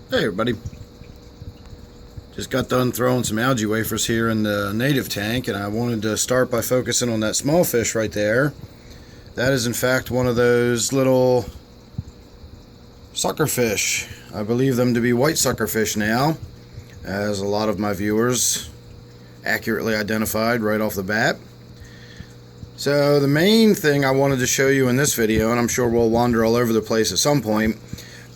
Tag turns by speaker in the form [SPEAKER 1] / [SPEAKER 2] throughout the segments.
[SPEAKER 1] Hey everybody, just got done throwing some algae wafers here in the native tank, and I wanted to start by focusing on that small fish right there. That is in fact one of those little suckerfish. I believe them to be white suckerfish now, as a lot of my viewers accurately identified right off the bat. So the main thing I wanted to show you in this video, and I'm sure we'll wander all over the place at some point,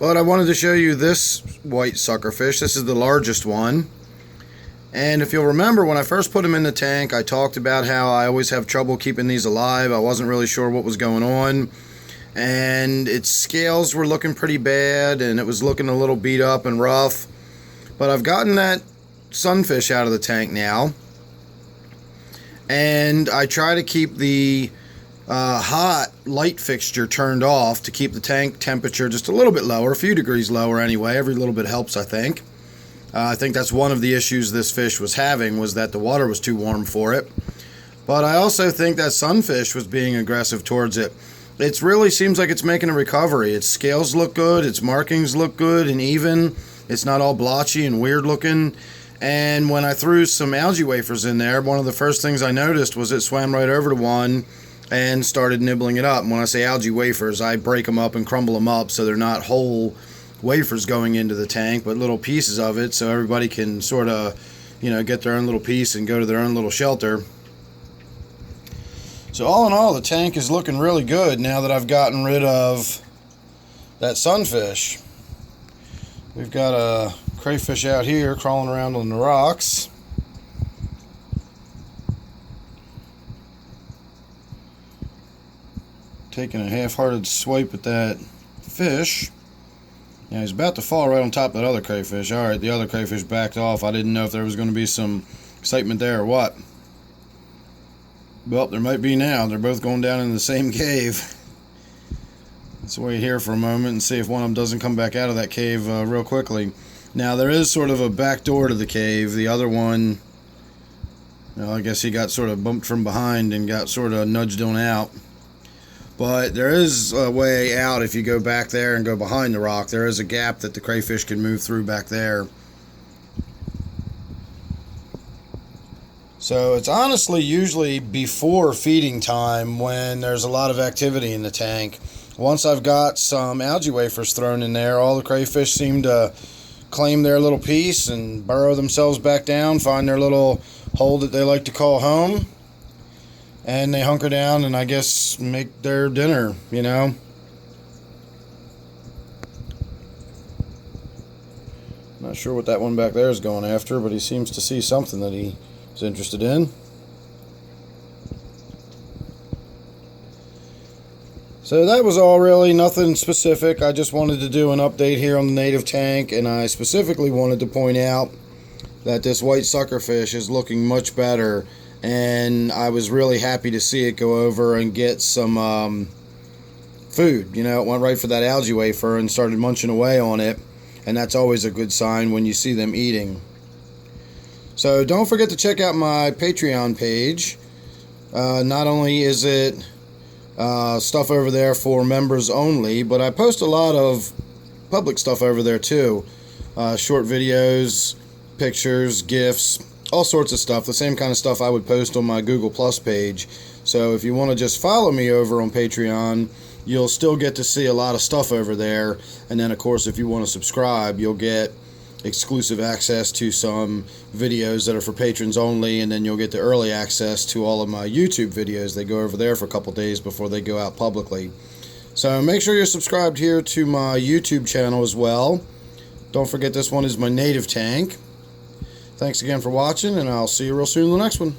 [SPEAKER 1] but I wanted to show you this white suckerfish. This is the largest one. And if you'll remember, when I first put them in the tank, I talked about how I always have trouble keeping these alive. I wasn't really sure what was going on. And its scales were looking pretty bad, and it was looking a little beat up and rough. But I've gotten that sunfish out of the tank now. And I try to keep the hot light fixture turned off to keep the tank temperature just a little bit lower, a few degrees lower anyway. Every little bit helps, I think. I think that's one of the issues this fish was having, was that the water was too warm for it. But I also think that sunfish was being aggressive towards it. It really seems like it's making a recovery. Its scales look good, its markings look good and even. It's not all blotchy and weird looking. And when I threw some algae wafers in there, one of the first things I noticed was it swam right over to one and started nibbling it up. And when I say algae wafers, I break them up and crumble them up so they're not whole wafers going into the tank, but little pieces of it, so everybody can sort of, get their own little piece and go to their own little shelter. So all in all, the tank is looking really good now that I've gotten rid of that sunfish. We've got a crayfish out here crawling around on the rocks. Taking a half-hearted swipe at that fish. Yeah, he's about to fall right on top of that other crayfish. Alright, the other crayfish backed off. I didn't know if there was going to be some excitement there or what. Well, there might be now. They're both going down in the same cave. Let's wait here for a moment and see if one of them doesn't come back out of that cave real quickly. Now, there is sort of a back door to the cave. The other one, I guess he got sort of bumped from behind and got sort of nudged on out. But there is a way out if you go back there and go behind the rock. There is a gap that the crayfish can move through back there. So it's honestly usually before feeding time when there's a lot of activity in the tank. Once I've got some algae wafers thrown in there, all the crayfish seem to claim their little piece and burrow themselves back down, find their little hole that they like to call home. And they hunker down and I guess make their dinner, Not sure what that one back there is going after, but he seems to see something that he is interested in. So that was all really, nothing specific. I just wanted to do an update here on the native tank, and I specifically wanted to point out that this white suckerfish is looking much better. And I was really happy to see it go over and get some food. It went right for that algae wafer and started munching away on it. And that's always a good sign when you see them eating. So don't forget to check out my Patreon page. Not only is it stuff over there for members only, but I post a lot of public stuff over there too. Short videos, pictures, GIFs, all sorts of stuff, the same kind of stuff I would post on my Google Plus page. So if you want to just follow me over on Patreon, you'll still get to see a lot of stuff over there. And then of course, if you want to subscribe, you'll get exclusive access to some videos that are for patrons only, and then you'll get the early access to all of my YouTube videos. They go over there for a couple days before they go out publicly. So make sure you're subscribed here to my YouTube channel as well. Don't forget, this one is my native tank. Thanks again for watching, and I'll see you real soon in the next one.